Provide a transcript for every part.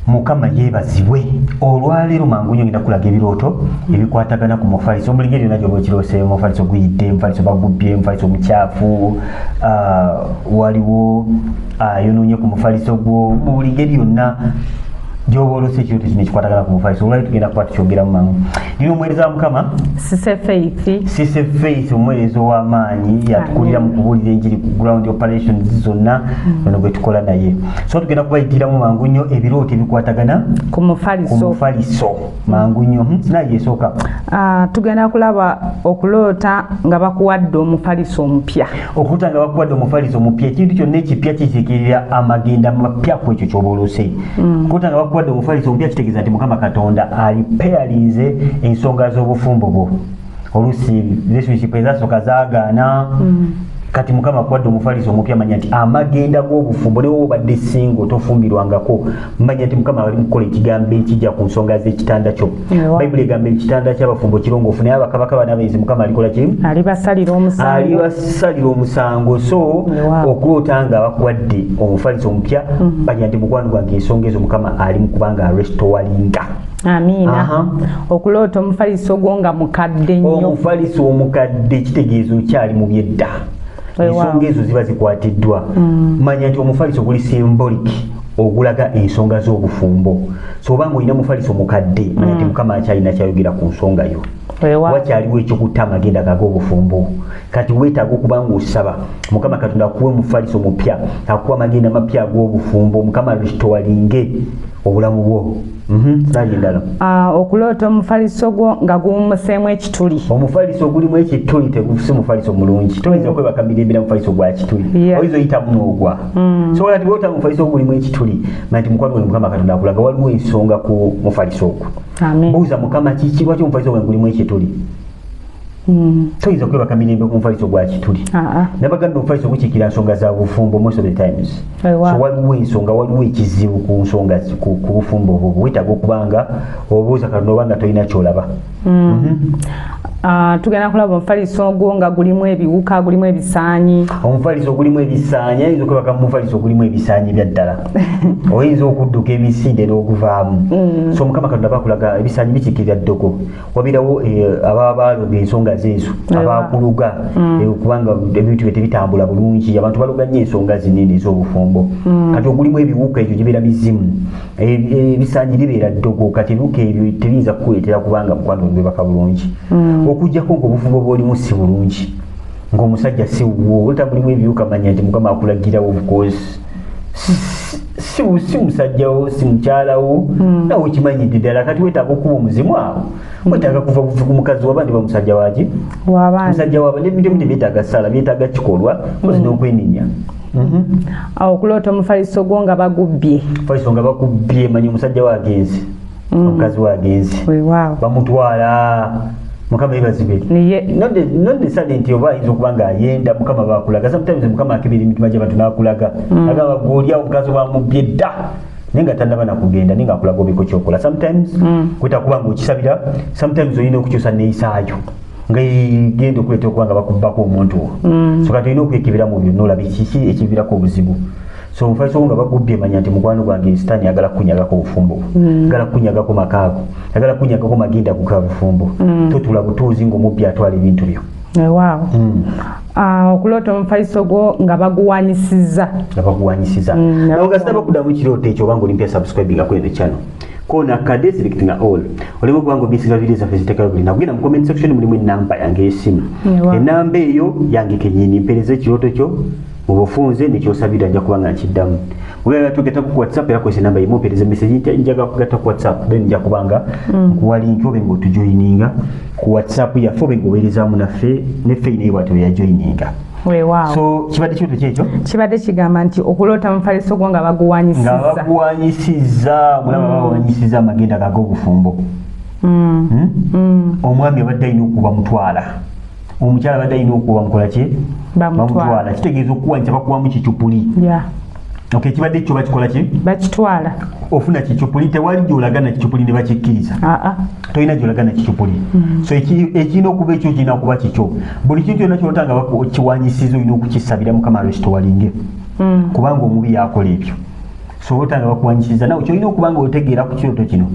Mukama yeebazibwe. Olwaleero mangu nnyo ngenda kulaga ebirooto ebikwatagana ku mufaliso buli ngeri yonna gy'oba okirose mufaliso guyidde mufaliso bagubbye mufaliso mukyafu waliwo ayonoonye ku mufaliso gwo buli ngeri yonna gy'oba olose ekirooto kino ekikwatagana ku mufaliso olwaleero tugenda kuba tukyogeramu mangu. Nina omuweereza wa Mukama Sise Faith omuweereza ow'amaanyi yatukulira mu kubuulira enjiri ku ground operations zonna ono gwe tukola naye. So tugenda kubayitiramu mangu nnyo ebirooto ebikwatagana ku mufaliso mangu nnyo. Sinaye esooka tugenda kulaba okuloota nga bakuwadde omufaliso omupya. Okuloota nga bakuwadde omufaliso omupya ekintu kyonna ekipya kisikirira amagenda mapya ku ekyo ky'oba olose. Okuloota nga bakuwadde omufaliso omupya kitegeeza nti Mukama Katonda alipeyalinze ensonga z'obufumbo bwo. Oluusi relationship ezasooka zaagaana kati Mukama akuwadde omufaliso omupya manya nti amagenda g'obufumbo ne w'obadde singo tofumbirwangako manya nti Mukama ali mu kukola ekigambo ekijja ku nsonga z'ekitanda kyo. Bayibuli egamba ekitanda ky'abafumbo kirongoofu naye abakabaka banabenzi Mukama alikola ki? Alibasalira omusango. So okuloota nga bakuwadde omufaliso omupya manya nti mukwano gwange ensonga ezo Mukama ali mu kubanga arestowalinga. Amiina. Okuloota omufaliso gwo nga mukadde nnyo. Omufaliso omukadde kitegeeza okyali mu byedda. Ensonga ezo ziba zikwatiddwa. Manya nti omufaliso guli symbolic ogulaga ensonga z'obufumbo. So obanga olina omufaliso mukadde manya nti Mukama akyalina kyayogera ku nsonga yo. Wakyaliwo ekyokutta amagenda g'obufumbo. Kati weetaaga okuba ng'osaba Mukama Katonda akuwe omufaliso mupya akuwa amagenda mapya ag'obufumbo Mukama restowalinge obulamu bwo. Endala okuloota omufaliso gwo nga gumuseemu ekituli. Omufaliso ogulimu ekituli tegusi mufaliso mulungi. Toyinza okwebaka mirembe mufaliso gwa kituli. Oyinza oyitamu n'ogwa. So kati bw'ota mufaliso ogulimu ekituli manya nti mukwano gwe Mukama Katonda akulaga waliwo ensonga ku mufaliso ogwo. Buuza Mukama kiki lwaki omufaliso gwe gulimu ekituli? Toyinza okwebaka mirembe ku mufaliso gwa kituli. Nabagamba omufaliso gukiikira nsonga za bufumbo most of the times. So waliwo ensonga waliwo ekizibu ku nsonga ku bufumbo obwo weetaaga okubanga obuuza Katonda obanga tolina kyolaba. Tugenda kulaba omufaliso ogwo nga gulimu ebiwuka gulimu ebisaanyi. Omufaliso gulimu ebisaanyi ayinza okwebaka mu mufaliso gulimu ebisaanyi bya ddala. Oyinza okudduka ebisinde n'okuvaamu. So Mukama Katonda bakulaga ebisaanyi bikiikirira ddogo. Wabirawo ababa baloga ensonga zeezo abakuluga kubanga ebintu bye tebitambula bulungi abantu baloga nnyo ensonga zinene ez'obufumbo. Kati ogulimu ebiwuka ebyo gibeera mizimu. Ebisaanyi bibeera ddogo kati ebiwuka ebyo tebiyinza kukuleetera kubanga mukwano bebaka bulungi. Okujjako ng'obufumbo bw'olimu si bulungi ng'omusajja si wuwo olutamulimu ebiwuka manya nti Mukama akulagirawo of course si musajjawo si mukyalawo nawe okimanyidde ddala kati weetaaga okuba omuzimu awo weetaaga kuva ku mukazi waba ndiba musajja waki musajja waba nebintu ebimu tebyetaaga ssala byetaaga kikolwa ozi n'okwenenya. Okuloota omufaliso gwo nga bagubbye. Omufaliso nga bagubbye manya omusajja we agenze omukazi we agenze bamutwala Mukama yebazibe. Not necessarily nti oba ayinza okuba ng'ayenda Mukama bakulaga. Sometimes Mukama akebera emitima gy'abantu n'akulaga. Agamba gw'olyawo omukazi wamubbye dda naye nga tannaba nakugenda naye ng'akulaga obeeko ky'okola. Sometimes kwetaaga kuba ng'okisabira, sometimes olina okukyusa neeyisaayo nga genda okuleeta okuba nga bakubbako omuntu wo. So kati olina okwekebera mu byonna olabe kiki ekiviirako obuzibu. So omufaliso nga bagubbye manya nti mukwano gwange Sitaani agala kunyagako obufumbo, agala kunyagako makaago, agala kunyagako magenda kuka bufumbo. Totula butuuzi ng'omubbi atwala ebintu byo. Okuloota omufaliso gwo nga baguwanyisiza. Nawe nga sinaba kuddamu ekirooto ekyo obanga olimpya subscribing ku eno channel. Kona kade selecting all. Olimo kubango bisiga video za Facebook buli nagenda mu comment section mulimu enamba yange y'essimu. Enamba eyo yange kenyini mpereze ekirooto kyo mubufunze nekyosabira nja kubanga nkiddamu. Bwera tugeta ku WhatsApp era kwese namba yimo pereze message njaga kugata ku WhatsApp then nja kubanga kuwa link obe ngo tujoininga ku WhatsApp ya fobe ngo welizamu naffe ne feine watu ya joininga. So kibadde kyoto kyekyo kibadde kigamba nti okuloota omufaliso gwo nga baguwanyisiza mulaba bawanyisiza amagenda g'obufumbo. Omwami abadde alina okuba mutwala, omukyala abadde alina okuba mukola ki bamutwala. Kitegeeza okuwanyisa bakuwamu kicupuli. Okay, kibadde kyo bakikola ki bakitwala ofuna kicupuli tewali gyolagana kicupuli ne bakikkiriza. Tolina gyolagana kicupuli. So ekirina okuba ekyo kirina kuba kikyo. Buli kintu kyonna kyotanga kiwanyisiza olina okukisabira Mukama restowalinge kubanga omubi yakola ebyo. so otanga bakuwanyisiza nawe kyolina okuba nga otegeera ku kirooto kino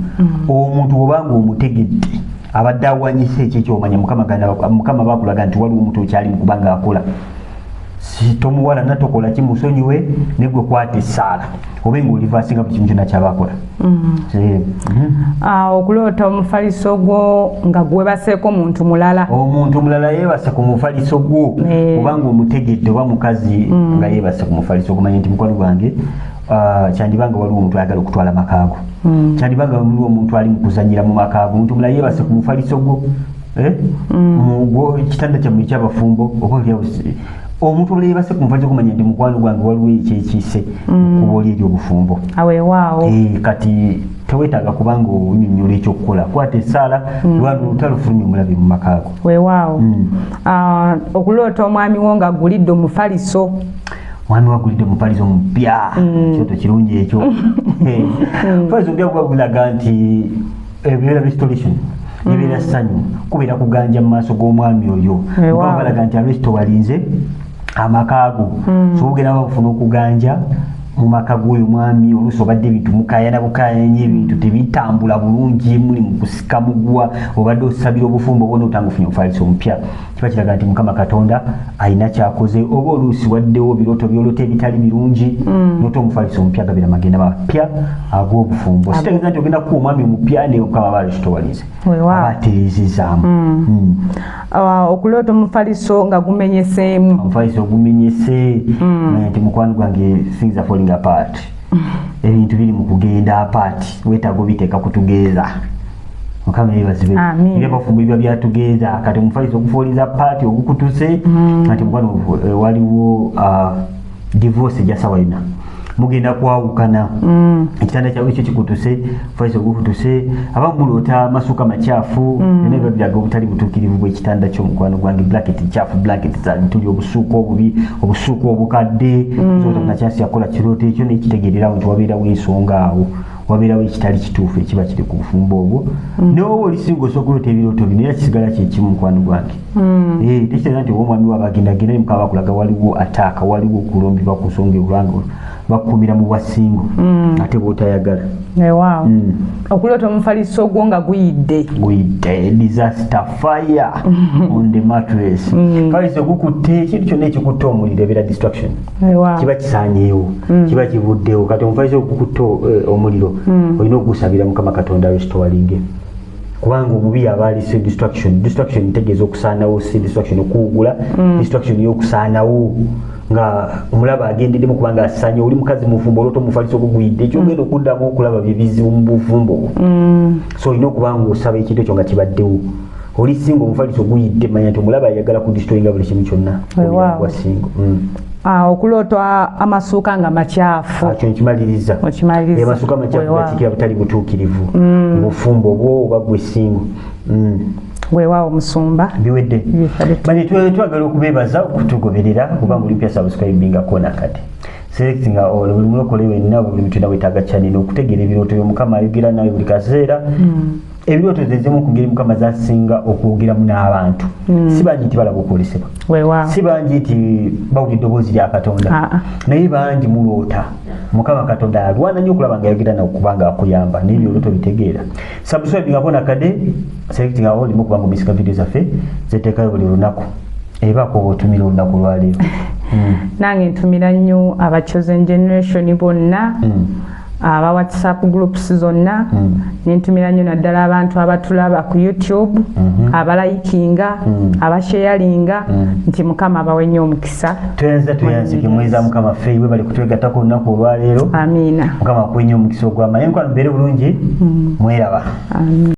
omuntu obanga omutegedde abadde awanyisa ekyo ekyomanya mukama bakulaga nti waliwo omuntu okyali mu kubanga akola tomuwala natokola kimusonyiwe negwe kwata essaala obe ng'olivasinga ku kimu kyonna kyabakola okuloota omufaliso gwo nga gwebaseeko omuntu mulala yeebase ku mufaliso gwo obanga omutegedde oba mukazi nga yeebase ku mufaliso gwo manye nti mukwano gwange kyandibanga waliwo omuntu ayagala okutwala makaago kyandibanga waliwo omuntu ali mu kuzanyira mu makaago omuntu mulala yeebase ku mufaliso gwo kitanda kyammwe ekyabafumbo oba omuntu olwo yeebase ku mufaliso gumanya nti mukwano gwange waliwo ekyekiise kuba oli eri obufumbo aweewaawo kati teweetaaga kubanga onyonnyola ekyokukola kwata essaala lwanu olutalo-fulumya omulabe mu makaago weewaawo okuloota omwami wo nga agulidde omufaliso mwami wagulidde omufaliso mupya kyoto kirungi ekyo mufaliso mpya kuba gulaga nti ebibeera restoration ebeera ssanyu kubeera kuganja mu maaso g'omwami oyo balaga nti aresito walinze amakaago so ogenda bafuna okuganja mu maka g'oyo mwami oluusi obadde ebintu mukayana bukayanya ebintu tebitambula bulungi muli mu kusika mugwa obadde osabira obufumbo obona otanga ofunye omufaliso omupya kiba kiraga nti mukama katonda alina kyakoze oba oluusi waddewo birooto byolota ebitali birungi nota omufaliso omupya gabira magenda mapya ag'obufumbo sitegeeza nti ogenda kuba omwami omupya ne mukama baalisitowalize abatereezezaamu okuloota omufaliso nga gumenyeseemu omufaliso ogumenyese nti mukwano gwange things are falling apart ebintu biri mu kugenda apart weetaaga obiteeka kutugeeza mukama yeebazibwe ebyabafumbo ebyo byatugeeza kati omufaliso ogufooliza paati ogukutuse nti mukwano waliwo divorce ejasawalina mugenda kwawukana ekitanda kyawe ekyo kikutuse omufaliso ogukutuse abamu muloota amasuuka makyafu byonna biba biraga obutali butuukirivu bw'ekitanda ky'omukwano gwange blanket nkyafu blanket tuli obusuuka obubi obusuuka obukadde zotafuna kyansi yakola kirooto ekyo nekitegeererawo nti wabeerawo ensonga awo wabeerawo ekitali kituufu ekiba kiri ku bufumbo obwo newoba olisinga osooka okuloota ebirooto bino era kisigala kyekimu mukwano gwange tekitegeeza nti oba omwami waaba agendagenda ne mukama bakulaga waliwo ataaka waliwo okulombebwa ku nsonga ebulanga bakukumira mu bwasingo ate bwotayagala okuloota omufaliso gwo nga guyidde disaster fire on the mattress faliso gukutte ekintu kyonna ekikutte omuliro ebeera distraction kiba kisanyeewo kiba kivuddewo kati omufaliso gukutte omuliro olina okugusabira mukama katonda restoringe kubanga omubi abaalise distraction ntegeeza okusaanawo si distraction okuwugula distraction y'okusaanawo nga omulaba agendeddemu kubanga asanye oli mukazi mufumbo olota omufaliso guguyidde ekyogenda okuddamu okulaba bye bizibu mu bufumbo so olina okuba nga osaba ekintu ekyo nga kibaddewo oli singa omufaliso guyidde manya nti omulaba ayagala kudisitoyinga buli kimu kyonna wasinga okuloota amasuuka nga makyafu kyo nkimaliriza amasuuka makyafu gatikira butali butuukirivu bufumbo bwo oba gwe singo weewaawo musumba biwedde manye twagala okubeebaza okutugoberera kubanga oli mpya subscribinga kona kati selectinga all buli mulokole wenna buli mutunda wetaaga channel okutegeera ebirooto by'omukama ayogera nawe buli kaseera ebirooto zezimu ku ngeri mukama zasinga okwogeramu n'abantu si bangi nti balaba okwolesebwa si bangi nti bawulira eddoboozi lya katonda naye bangi muloota mukama katonda alwana nnyo okulaba nga ayogera nawe kubanga akuyamba naye ebyolooto bitegeera subscribingako nakade selectinga all limu kubanga omisika video zaffe zeteekayo buli lunaku ebaako oba otumira olunaku lwaleero nange ntumira nnyo aba chosen generation bonna aba WhatsApp groups zonna nentumira nnyo naddala abantu abatulaba ku YouTube abalayikinga abasharinga nti mukama abawe nnyo omukisa tuyanzike mweza mukama ffe bali kutwegattako olunaku olwaleero amiina mukama akuwe nnyo omukisa ogw'amaanyi enkwano mbeere bulungi mweraba